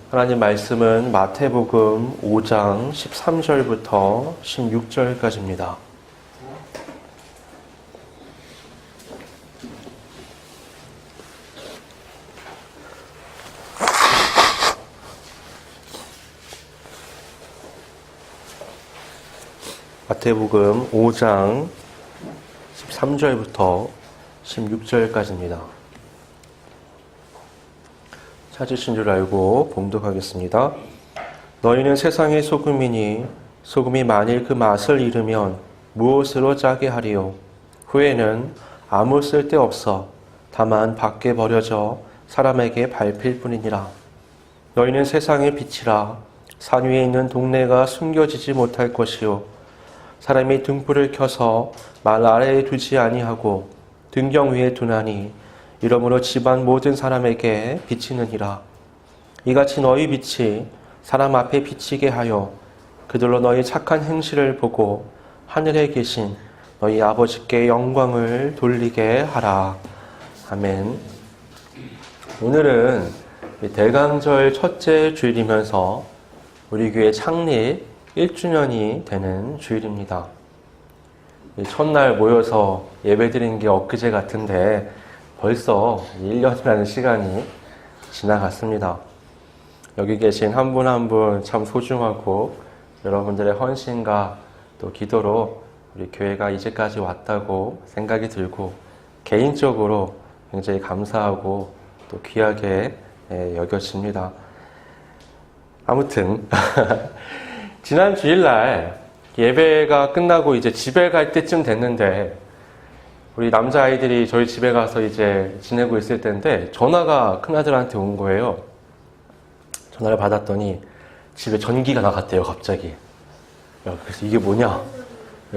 하나님 말씀은 마태복음 5장 13절부터 16절까지입니다. 마태복음 5장 13절부터 16절까지입니다. 찾으신 줄 알고 봉독하겠습니다. 너희는 세상의 소금이니 소금이 만일 그 맛을 잃으면 무엇으로 짜게 하리요? 후에는 아무 쓸데없어 다만 밖에 버려져 사람에게 밟힐 뿐이니라. 너희는 세상의 빛이라. 산 위에 있는 동네가 숨겨지지 못할 것이요 사람이 등불을 켜서 말 아래에 두지 아니하고 등경 위에 두나니 이러므로 집안 모든 사람에게 비치느니라. 이같이 너희 빛이 사람 앞에 비치게 하여 그들로 너희 착한 행실을 보고 하늘에 계신 너희 아버지께 영광을 돌리게 하라. 아멘. 오늘은 대강절 첫째 주일이면서 우리 교회 창립 1주년이 되는 주일입니다. 첫날 모여서 예배드린 게 엊그제 같은데 벌써 1년이라는 시간이 지나갔습니다. 여기 계신 한 분 한 분 참 소중하고 여러분들의 헌신과 또 기도로 우리 교회가 이제까지 왔다고 생각이 들고 개인적으로 굉장히 감사하고 또 귀하게 여겨집니다. 아무튼 지난 주일날 예배가 끝나고 이제 집에 갈 때쯤 됐는데 우리 남자아이들이 저희 집에 가서 이제 지내고 있을 때인데 전화가 큰아들한테 온 거예요. 전화를 받았더니 집에 전기가 나갔대요, 갑자기. 그래서 이게 뭐냐?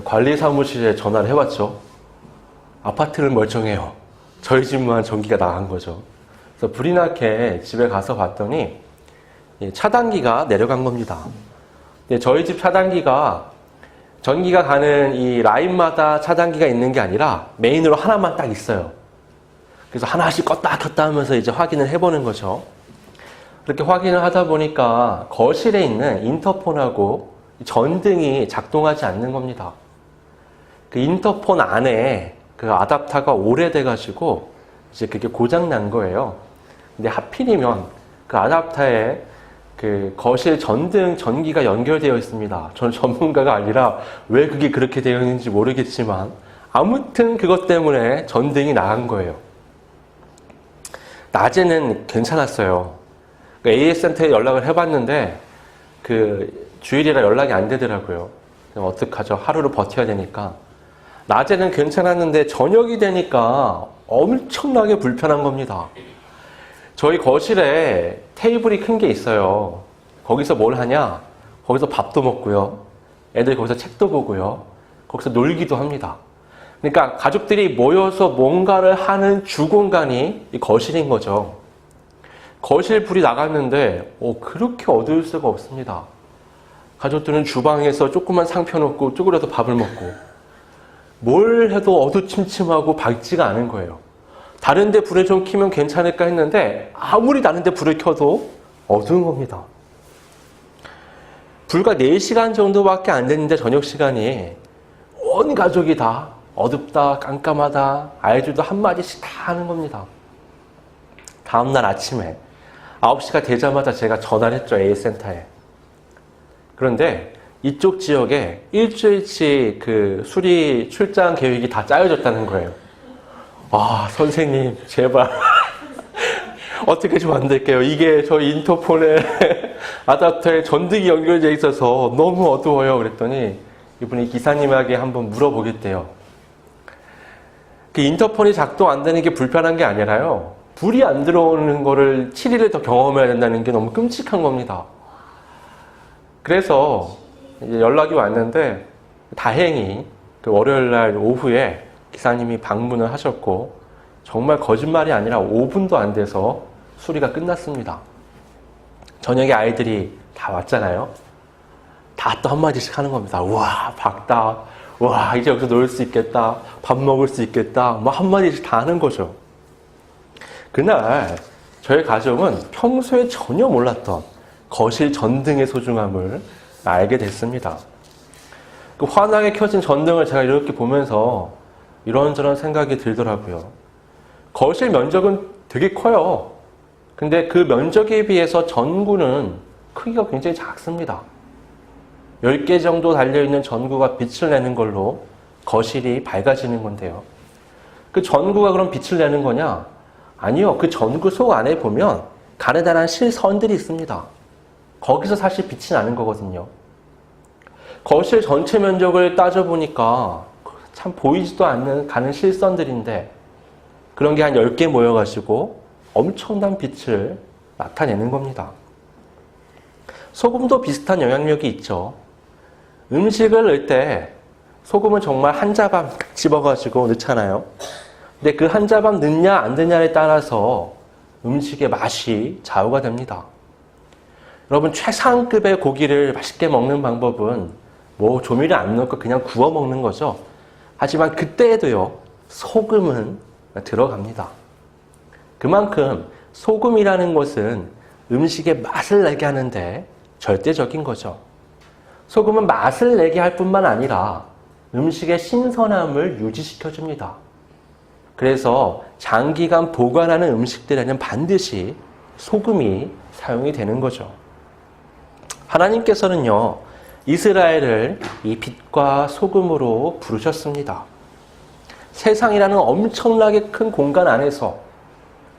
관리사무실에 전화를 해봤죠. 아파트는 멀쩡해요. 저희 집만 전기가 나간 거죠. 그래서 불이 나게 집에 가서 봤더니 차단기가 내려간 겁니다. 저희 집 차단기가 전기가 가는 이 라인마다 차단기가 있는 게 아니라 메인으로 하나만 딱 있어요. 그래서 하나씩 껐다 켰다 하면서 이제 확인을 해보는 거죠. 그렇게 확인을 하다 보니까 거실에 있는 인터폰하고 전등이 작동하지 않는 겁니다. 그 인터폰 안에 그 아답터가 오래돼가지고 이제 그게 고장 난 거예요. 근데 하필이면 그 아답터에 그 거실 전등 전기가 연결되어 있습니다. 저는 전문가가 아니라 왜 그게 그렇게 되어 있는지 모르겠지만 아무튼 그것 때문에 전등이 나간 거예요. 낮에는 괜찮았어요. AS센터에 연락을 해봤는데 그 주일이라 연락이 안 되더라고요. 어떡하죠? 하루를 버텨야 되니까. 낮에는 괜찮았는데 저녁이 되니까 엄청나게 불편한 겁니다. 저희 거실에 테이블이 큰 게 있어요. 거기서 뭘 하냐? 거기서 밥도 먹고요. 애들 거기서 책도 보고요. 거기서 놀기도 합니다. 그러니까 가족들이 모여서 뭔가를 하는 주공간이 이 거실인 거죠. 거실 불이 나갔는데 그렇게 어두울 수가 없습니다. 가족들은 주방에서 조그만 상 펴놓고 쪼그려서 밥을 먹고 뭘 해도 어두침침하고 밝지가 않은 거예요. 다른 데 불을 좀 켜면 괜찮을까 했는데 아무리 다른 데 불을 켜도 어두운 겁니다. 불과 4시간 정도밖에 안 됐는데 저녁 시간이 온 가족이 다 어둡다 깜깜하다 아이들도 한마디씩 다 하는 겁니다. 다음날 아침에 9시가 되자마자 제가 전화를 했죠. A센터에. 그런데 이쪽 지역에 일주일치 그 수리 출장 계획이 다 짜여졌다는 거예요. 선생님 제발 어떻게 좀 안 될게요. 이게 저희 인터폰에 아답터에 전등이 연결되어 있어서 너무 어두워요. 그랬더니 이분이 기사님에게 한번 물어보겠대요. 그 인터폰이 작동 안 되는 게 불편한 게 아니라요. 불이 안 들어오는 거를 7일을 더 경험해야 된다는 게 너무 끔찍한 겁니다. 그래서 이제 연락이 왔는데 다행히 그 월요일 날 오후에 기사님이 방문을 하셨고 정말 거짓말이 아니라 5분도 안 돼서 수리가 끝났습니다. 저녁에 아이들이 다 왔잖아요. 다 또 한마디씩 하는 겁니다. 우와 밝다. 와 이제 여기서 놀 수 있겠다. 밥 먹을 수 있겠다. 뭐 한마디씩 다 하는 거죠. 그날 저희 가족은 평소에 전혀 몰랐던 거실 전등의 소중함을 알게 됐습니다. 그 환하게 켜진 전등을 제가 이렇게 보면서 이런저런 생각이 들더라고요. 거실 면적은 되게 커요. 근데 그 면적에 비해서 전구는 크기가 굉장히 작습니다. 10개 정도 달려있는 전구가 빛을 내는 걸로 거실이 밝아지는 건데요. 그 전구가 그럼 빛을 내는 거냐? 아니요. 그 전구 속 안에 보면 가느다란 실선들이 있습니다. 거기서 사실 빛이 나는 거거든요. 거실 전체 면적을 따져보니까 참 보이지도 않는 가는 실선들인데 그런 게 한 10개 모여가지고 엄청난 빛을 나타내는 겁니다. 소금도 비슷한 영향력이 있죠. 음식을 넣을 때 소금은 정말 한 자반 집어가지고 넣잖아요. 근데 그 한 자반 넣냐 안 넣냐에 따라서 음식의 맛이 좌우가 됩니다. 여러분 최상급의 고기를 맛있게 먹는 방법은 뭐 조미료 안 넣고 그냥 구워 먹는 거죠. 하지만 그때에도요 소금은 들어갑니다. 그만큼 소금이라는 것은 음식의 맛을 내게 하는데 절대적인 거죠. 소금은 맛을 내게 할 뿐만 아니라 음식의 신선함을 유지시켜줍니다. 그래서 장기간 보관하는 음식들에는 반드시 소금이 사용이 되는 거죠. 하나님께서는요, 이스라엘을 이 빛과 소금으로 부르셨습니다. 세상이라는 엄청나게 큰 공간 안에서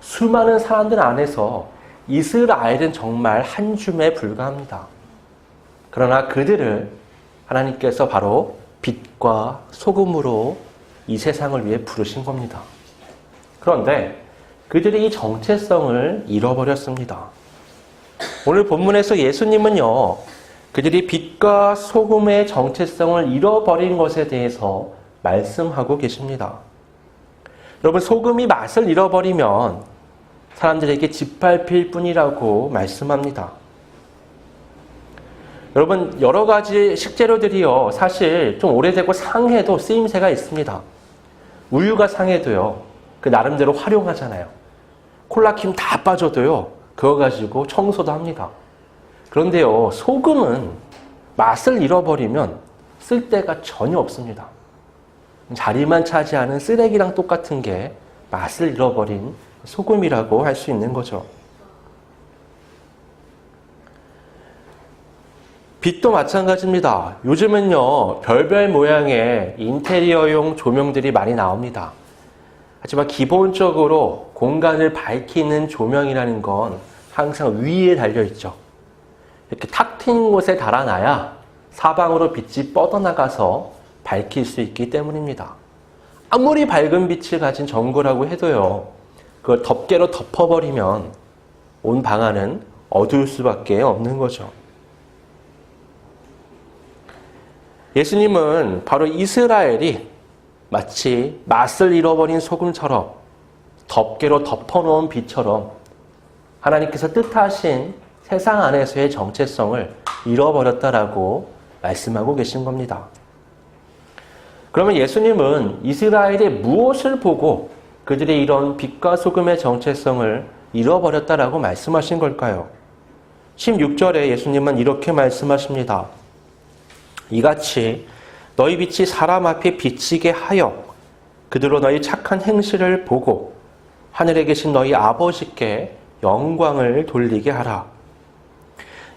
수많은 사람들 안에서 이스라엘은 정말 한 줌에 불과합니다. 그러나 그들을 하나님께서 바로 빛과 소금으로 이 세상을 위해 부르신 겁니다. 그런데 그들이 이 정체성을 잃어버렸습니다. 오늘 본문에서 예수님은요, 그들이 빛과 소금의 정체성을 잃어버린 것에 대해서 말씀하고 계십니다. 여러분, 소금이 맛을 잃어버리면 사람들에게 짓밟힐 뿐이라고 말씀합니다. 여러분, 여러 가지 식재료들이요, 사실 좀 오래되고 상해도 쓰임새가 있습니다. 우유가 상해도요, 그 나름대로 활용하잖아요. 콜라킴 다 빠져도요, 그거 가지고 청소도 합니다. 그런데요, 소금은 맛을 잃어버리면 쓸데가 전혀 없습니다. 자리만 차지하는 쓰레기랑 똑같은 게 맛을 잃어버린 소금이라고 할 수 있는 거죠. 빛도 마찬가지입니다. 요즘은요, 별별 모양의 인테리어용 조명들이 많이 나옵니다. 하지만 기본적으로 공간을 밝히는 조명이라는 건 항상 위에 달려있죠. 이렇게 탁 트인 곳에 달아놔야 사방으로 빛이 뻗어나가서 밝힐 수 있기 때문입니다. 아무리 밝은 빛을 가진 전구라고 해도요, 그걸 덮개로 덮어버리면 온 방 안은 어두울 수밖에 없는 거죠. 예수님은 바로 이스라엘이 마치 맛을 잃어버린 소금처럼 덮개로 덮어놓은 빛처럼 하나님께서 뜻하신 세상 안에서의 정체성을 잃어버렸다라고 말씀하고 계신 겁니다. 그러면 예수님은 이스라엘이 무엇을 보고 그들이 이런 빛과 소금의 정체성을 잃어버렸다라고 말씀하신 걸까요? 16절에 예수님은 이렇게 말씀하십니다. 이같이 너희 빛이 사람 앞에 비치게 하여 그들로 너희 착한 행실을 보고 하늘에 계신 너희 아버지께 영광을 돌리게 하라.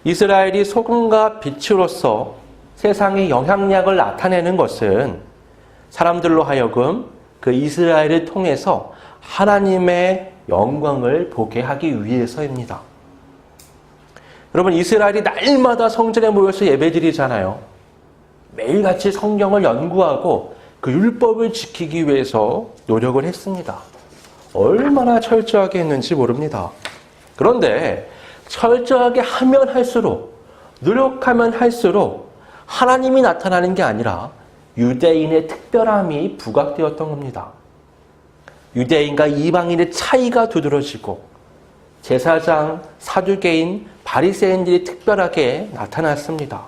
이스라엘이 소금과 빛으로서 세상의 영향력을 나타내는 것은 사람들로 하여금 그 이스라엘을 통해서 하나님의 영광을 보게 하기 위해서입니다. 여러분, 이스라엘이 날마다 성전에 모여서 예배드리잖아요. 매일같이 성경을 연구하고 그 율법을 지키기 위해서 노력을 했습니다. 얼마나 철저하게 했는지 모릅니다. 그런데 철저하게 하면 할수록, 노력하면 할수록 하나님이 나타나는 게 아니라 유대인의 특별함이 부각되었던 겁니다. 유대인과 이방인의 차이가 두드러지고 제사장, 사두개인, 바리새인들이 특별하게 나타났습니다.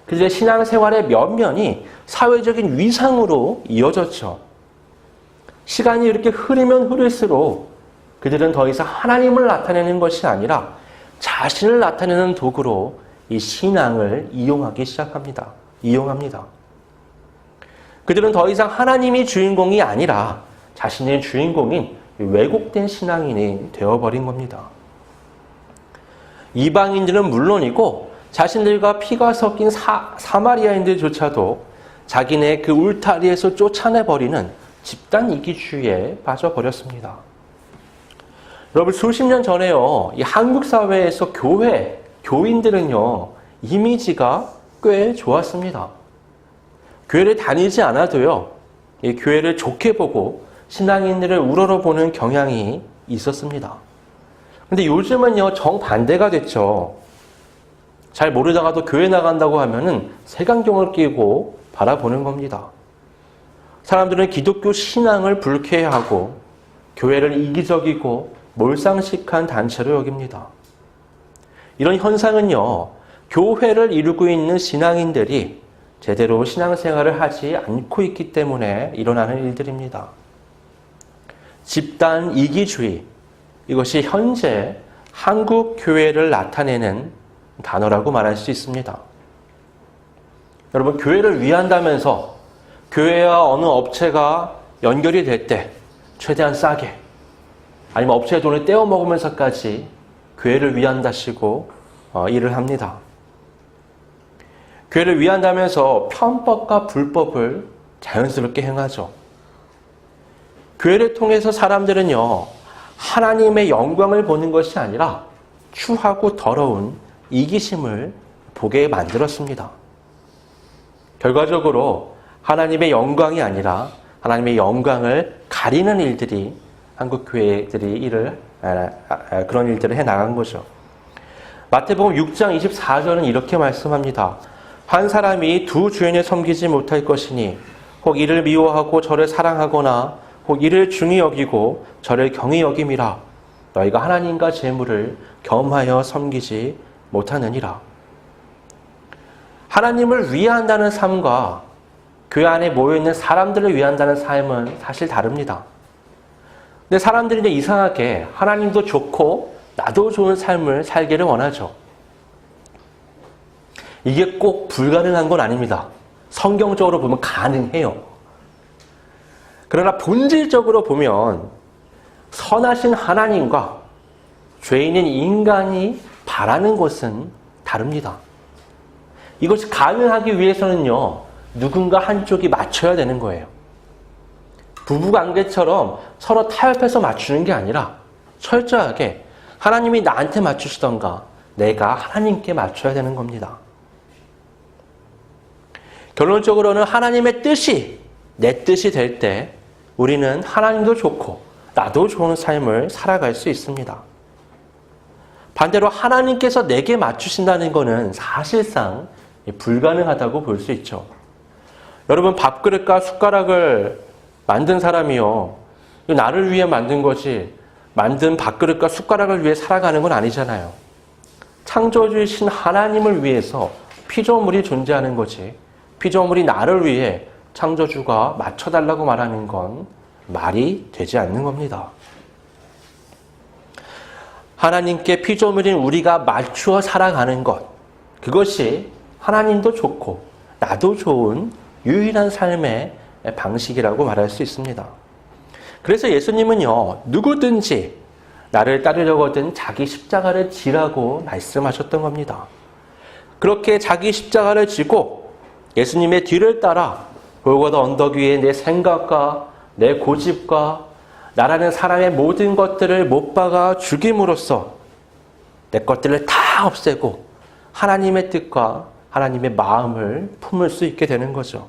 그들의 신앙생활의 면면이 사회적인 위상으로 이어졌죠. 시간이 이렇게 흐르면 흐를수록 그들은 더 이상 하나님을 나타내는 것이 아니라 자신을 나타내는 도구로 이 신앙을 이용하기 시작합니다. 이용합니다. 그들은 더 이상 하나님이 주인공이 아니라 자신의 주인공인 왜곡된 신앙인이 되어버린 겁니다. 이방인들은 물론이고 자신들과 피가 섞인 사마리아인들조차도 자기네 그 울타리에서 쫓아내버리는 집단 이기주의에 빠져버렸습니다. 여러분, 수십 년 전에요, 이 한국 사회에서 교인들은요, 이미지가 꽤 좋았습니다. 교회를 다니지 않아도요, 이 교회를 좋게 보고 신앙인들을 우러러보는 경향이 있었습니다. 근데 요즘은요, 정반대가 됐죠. 잘 모르다가도 교회 나간다고 하면은 색안경을 끼고 바라보는 겁니다. 사람들은 기독교 신앙을 불쾌해하고 교회를 이기적이고 몰상식한 단체로 여깁니다. 이런 현상은요, 교회를 이루고 있는 신앙인들이 제대로 신앙생활을 하지 않고 있기 때문에 일어나는 일들입니다. 집단 이기주의, 이것이 현재 한국 교회를 나타내는 단어라고 말할 수 있습니다. 여러분, 교회를 위한다면서 교회와 어느 업체가 연결이 될 때 최대한 싸게, 아니면 업체의 돈을 떼어 먹으면서까지 교회를 위한다시고 일을 합니다. 교회를 위한다면서 편법과 불법을 자연스럽게 행하죠. 교회를 통해서 사람들은요, 하나님의 영광을 보는 것이 아니라 추하고 더러운 이기심을 보게 만들었습니다. 결과적으로 하나님의 영광이 아니라 하나님의 영광을 가리는 일들이 한국 교회들이 그런 일들을 해나간 거죠. 마태복음 6장 24절은 이렇게 말씀합니다. 한 사람이 두 주인을 섬기지 못할 것이니 혹 이를 미워하고 저를 사랑하거나 혹 이를 중히 여기고 저를 경히 여김이라. 너희가 하나님과 재물을 겸하여 섬기지 못하느니라. 하나님을 위한다는 삶과 교회 안에 모여있는 사람들을 위한다는 삶은 사실 다릅니다. 근데 사람들이 이제 이상하게 하나님도 좋고 나도 좋은 삶을 살기를 원하죠. 이게 꼭 불가능한 건 아닙니다. 성경적으로 보면 가능해요. 그러나 본질적으로 보면 선하신 하나님과 죄인인 인간이 바라는 것은 다릅니다. 이것이 가능하기 위해서는요, 누군가 한쪽이 맞춰야 되는 거예요. 부부관계처럼 서로 타협해서 맞추는 게 아니라 철저하게 하나님이 나한테 맞추시던가 내가 하나님께 맞춰야 되는 겁니다. 결론적으로는 하나님의 뜻이 내 뜻이 될 때 우리는 하나님도 좋고 나도 좋은 삶을 살아갈 수 있습니다. 반대로 하나님께서 내게 맞추신다는 것은 사실상 불가능하다고 볼 수 있죠. 여러분, 밥그릇과 숟가락을 만든 사람이요, 나를 위해 만든 거지 만든 밥그릇과 숟가락을 위해 살아가는 건 아니잖아요. 창조주이신 하나님을 위해서 피조물이 존재하는 거지, 피조물이 나를 위해 창조주가 맞춰달라고 말하는 건 말이 되지 않는 겁니다. 하나님께 피조물인 우리가 맞추어 살아가는 것, 그것이 하나님도 좋고 나도 좋은 유일한 삶의 방식이라고 말할 수 있습니다. 그래서 예수님은요, 누구든지 나를 따르려거든 자기 십자가를 지라고 말씀하셨던 겁니다. 그렇게 자기 십자가를 지고 예수님의 뒤를 따라 골고다 언덕 위에 내 생각과 내 고집과 나라는 사람의 모든 것들을 못 박아 죽임으로써 내 것들을 다 없애고 하나님의 뜻과 하나님의 마음을 품을 수 있게 되는 거죠.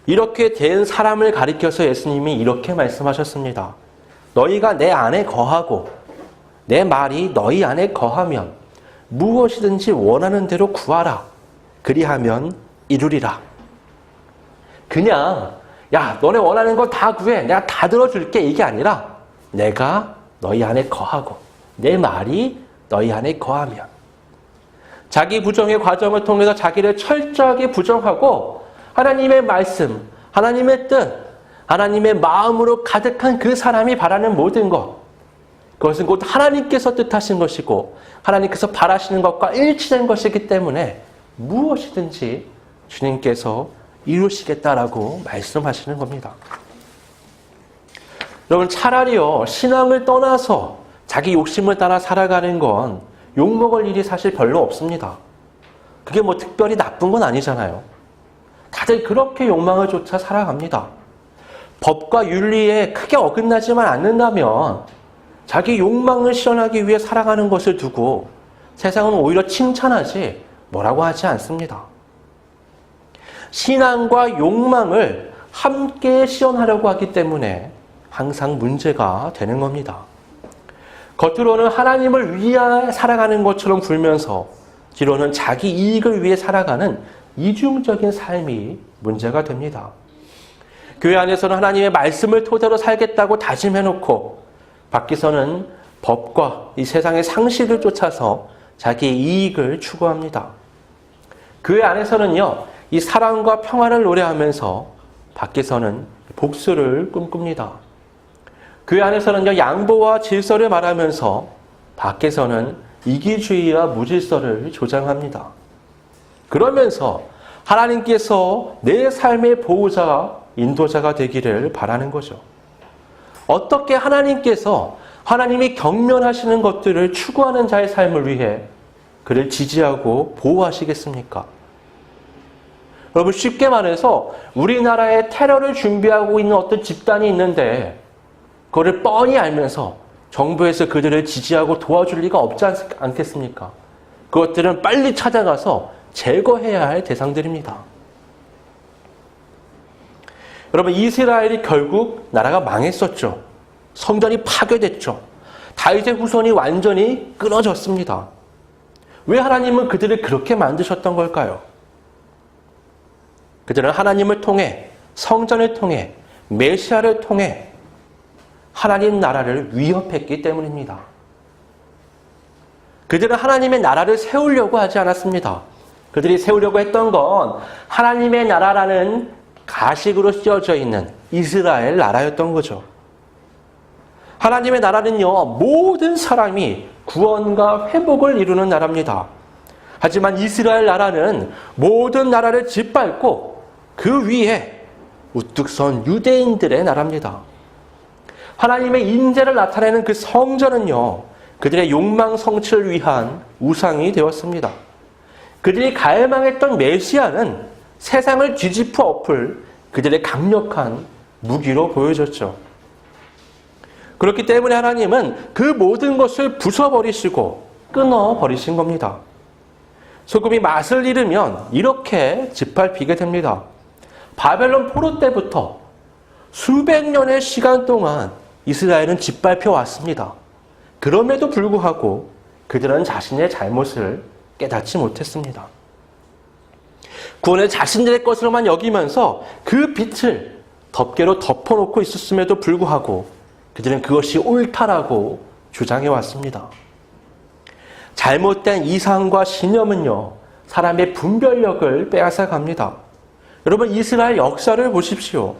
이렇게 된 사람을 가리켜서 예수님이 이렇게 말씀하셨습니다. 너희가 내 안에 거하고 내 말이 너희 안에 거하면 무엇이든지 원하는 대로 구하라. 그리하면 이루리라. 그냥 야, 너네 원하는 거 다 구해. 내가 다 들어줄게. 이게 아니라 내가 너희 안에 거하고 내 말이 너희 안에 거하면, 자기 부정의 과정을 통해서 자기를 철저하게 부정하고 하나님의 말씀, 하나님의 뜻, 하나님의 마음으로 가득한 그 사람이 바라는 모든 것, 그것은 곧 하나님께서 뜻하신 것이고 하나님께서 바라시는 것과 일치된 것이기 때문에 무엇이든지 주님께서 이루시겠다라고 말씀하시는 겁니다. 여러분, 차라리요, 신앙을 떠나서 자기 욕심을 따라 살아가는 건 욕먹을 일이 사실 별로 없습니다. 그게 뭐 특별히 나쁜 건 아니잖아요. 다들 그렇게 욕망을 쫓아 살아갑니다. 법과 윤리에 크게 어긋나지만 않는다면 자기 욕망을 실현하기 위해 살아가는 것을 두고 세상은 오히려 칭찬하지 뭐라고 하지 않습니다. 신앙과 욕망을 함께 실현하려고 하기 때문에 항상 문제가 되는 겁니다. 겉으로는 하나님을 위해 살아가는 것처럼 굴면서 뒤로는 자기 이익을 위해 살아가는 이중적인 삶이 문제가 됩니다. 교회 안에서는 하나님의 말씀을 토대로 살겠다고 다짐해놓고 밖에서는 법과 이 세상의 상식을 쫓아서 자기의 이익을 추구합니다. 교회 안에서는요, 이 사랑과 평화를 노래하면서 밖에서는 복수를 꿈꿉니다. 교회 안에서는요, 양보와 질서를 말하면서 밖에서는 이기주의와 무질서를 조장합니다. 그러면서 하나님께서 내 삶의 보호자, 인도자가 되기를 바라는 거죠. 어떻게 하나님께서 하나님이 경멸하시는 것들을 추구하는 자의 삶을 위해 그를 지지하고 보호하시겠습니까? 여러분, 쉽게 말해서 우리나라에 테러를 준비하고 있는 어떤 집단이 있는데 그거를 뻔히 알면서 정부에서 그들을 지지하고 도와줄 리가 없지 않겠습니까? 그것들은 빨리 찾아가서 제거해야 할 대상들입니다. 여러분, 이스라엘이 결국 나라가 망했었죠. 성전이 파괴됐죠. 다윗의 후손이 완전히 끊어졌습니다. 왜 하나님은 그들을 그렇게 만드셨던 걸까요? 그들은 하나님을 통해, 성전을 통해, 메시아를 통해 하나님 나라를 위협했기 때문입니다. 그들은 하나님의 나라를 세우려고 하지 않았습니다. 그들이 세우려고 했던 건 하나님의 나라라는 가식으로 쓰여져 있는 이스라엘 나라였던 거죠. 하나님의 나라는요, 모든 사람이 구원과 회복을 이루는 나라입니다. 하지만 이스라엘 나라는 모든 나라를 짓밟고 그 위에 우뚝 선 유대인들의 나라입니다. 하나님의 인재를 나타내는 그 성전은요, 그들의 욕망 성취를 위한 우상이 되었습니다. 그들이 갈망했던 메시아는 세상을 뒤집어 엎을 그들의 강력한 무기로 보여졌죠. 그렇기 때문에 하나님은 그 모든 것을 부숴버리시고 끊어버리신 겁니다. 소금이 맛을 잃으면 이렇게 짓밟히게 됩니다. 바벨론 포로 때부터 수백 년의 시간 동안 이스라엘은 짓밟혀 왔습니다. 그럼에도 불구하고 그들은 자신의 잘못을 깨닫지 못했습니다. 구원을 자신들의 것으로만 여기면서 그 빛을 덮개로 덮어놓고 있었음에도 불구하고 그들은 그것이 옳다라고 주장해 왔습니다. 잘못된 이상과 신념은요, 사람의 분별력을 빼앗아 갑니다. 여러분, 이스라엘 역사를 보십시오.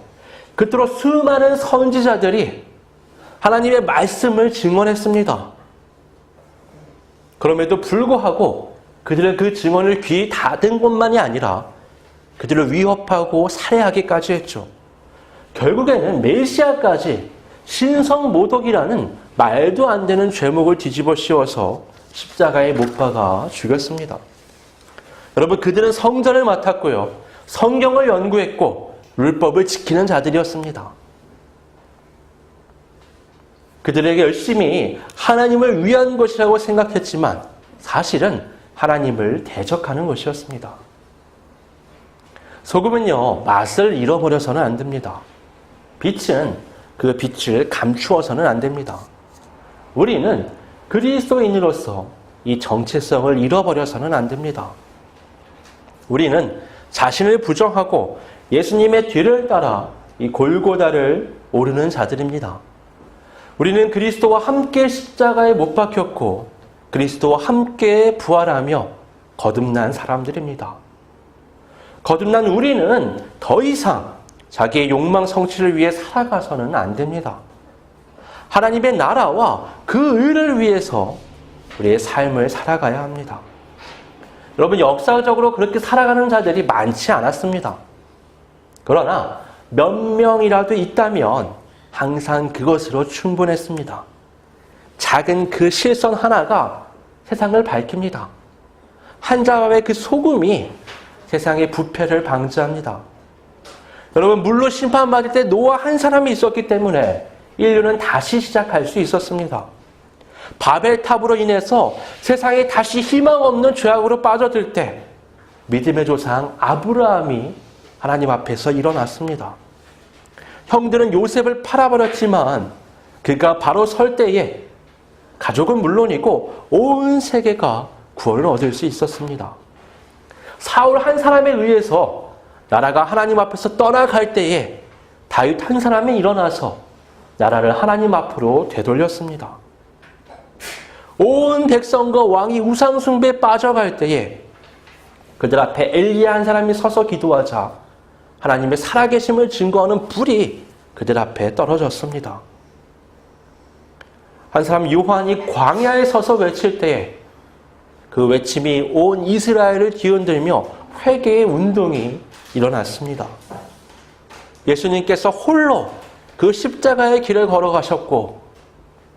그토록 수많은 선지자들이 하나님의 말씀을 증언했습니다. 그럼에도 불구하고 그들은 그 증언을 귀 닫은 것만이 아니라 그들을 위협하고 살해하기까지 했죠. 결국에는 메시아까지 신성모독이라는 말도 안 되는 죄목을 뒤집어 씌워서 십자가에 못 박아 죽였습니다. 여러분, 그들은 성전을 맡았고요, 성경을 연구했고 율법을 지키는 자들이었습니다. 그들에게 열심히 하나님을 위한 것이라고 생각했지만 사실은 하나님을 대적하는 것이었습니다. 소금은요, 맛을 잃어버려서는 안 됩니다. 빛은 그 빛을 감추어서는 안 됩니다. 우리는 그리스도인으로서 이 정체성을 잃어버려서는 안 됩니다. 우리는 자신을 부정하고 예수님의 뒤를 따라 이 골고다를 오르는 자들입니다. 우리는 그리스도와 함께 십자가에 못 박혔고 그리스도와 함께 부활하며 거듭난 사람들입니다. 거듭난 우리는 더 이상 자기의 욕망 성취를 위해 살아가서는 안 됩니다. 하나님의 나라와 그 의를 위해서 우리의 삶을 살아가야 합니다. 여러분, 역사적으로 그렇게 살아가는 자들이 많지 않았습니다. 그러나 몇 명이라도 있다면 항상 그것으로 충분했습니다. 작은 그 실선 하나가 세상을 밝힙니다. 한 자와의 그 소금이 세상의 부패를 방지합니다. 여러분, 물로 심판받을 때 노아 한 사람이 있었기 때문에 인류는 다시 시작할 수 있었습니다. 바벨탑으로 인해서 세상이 다시 희망 없는 죄악으로 빠져들 때 믿음의 조상 아브라함이 하나님 앞에서 일어났습니다. 형들은 요셉을 팔아버렸지만 그가 바로 설 때에 가족은 물론이고 온 세계가 구원을 얻을 수 있었습니다. 사울 한 사람에 의해서 나라가 하나님 앞에서 떠나갈 때에 다윗 한 사람이 일어나서 나라를 하나님 앞으로 되돌렸습니다. 온 백성과 왕이 우상 숭배에 빠져갈 때에 그들 앞에 엘리야 한 사람이 서서 기도하자 하나님의 살아계심을 증거하는 불이 그들 앞에 떨어졌습니다. 한 사람 요한이 광야에 서서 외칠 때에 그 외침이 온 이스라엘을 뒤흔들며 회개의 운동이 일어났습니다. 예수님께서 홀로 그 십자가의 길을 걸어가셨고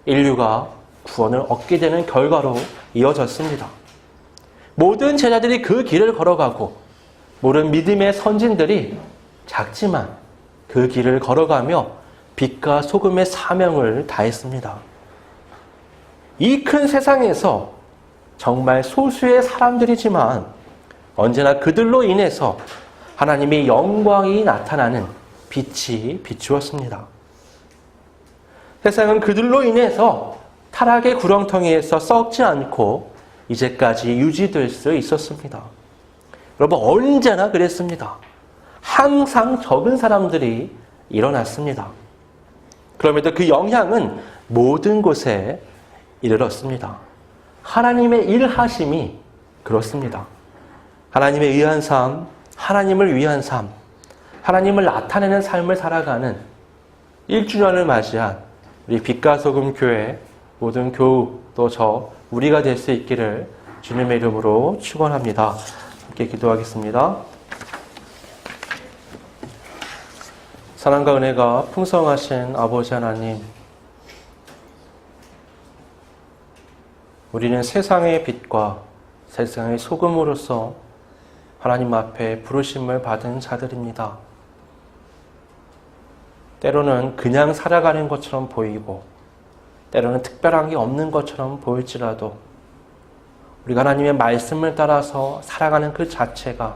인류가 구원을 얻게 되는 결과로 이어졌습니다. 모든 제자들이 그 길을 걸어가고 모든 믿음의 선진들이 작지만 그 길을 걸어가며 빛과 소금의 사명을 다했습니다. 이 큰 세상에서 정말 소수의 사람들이지만 언제나 그들로 인해서 하나님의 영광이 나타나는 빛이 비추었습니다. 세상은 그들로 인해서 타락의 구렁텅이에서 썩지 않고 이제까지 유지될 수 있었습니다. 여러분, 언제나 그랬습니다. 항상 적은 사람들이 일어났습니다. 그럼에도 그 영향은 모든 곳에 이르렀습니다. 하나님의 일하심이 그렇습니다. 하나님에 의한 삶, 하나님을 위한 삶, 하나님을 나타내는 삶을 살아가는 1주년을 맞이한 우리 빛과 소금 교회 모든 교우 또 저 우리가 될 수 있기를 주님의 이름으로 축원합니다. 함께 기도하겠습니다. 사랑과 은혜가 풍성하신 아버지 하나님, 우리는 세상의 빛과 세상의 소금으로서 하나님 앞에 부르심을 받은 자들입니다. 때로는 그냥 살아가는 것처럼 보이고 때로는 특별한 게 없는 것처럼 보일지라도 우리가 하나님의 말씀을 따라서 살아가는 그 자체가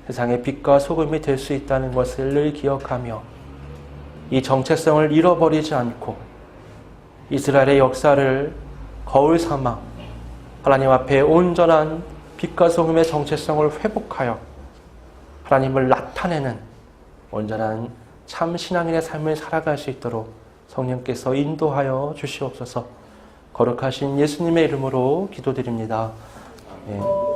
세상의 빛과 소금이 될 수 있다는 것을 늘 기억하며 이 정체성을 잃어버리지 않고 이스라엘의 역사를 거울 삼아 하나님 앞에 온전한 빛과 소금의 정체성을 회복하여 하나님을 나타내는 온전한 참 신앙인의 삶을 살아갈 수 있도록 성령께서 인도하여 주시옵소서. 거룩하신 예수님의 이름으로 기도드립니다. 예.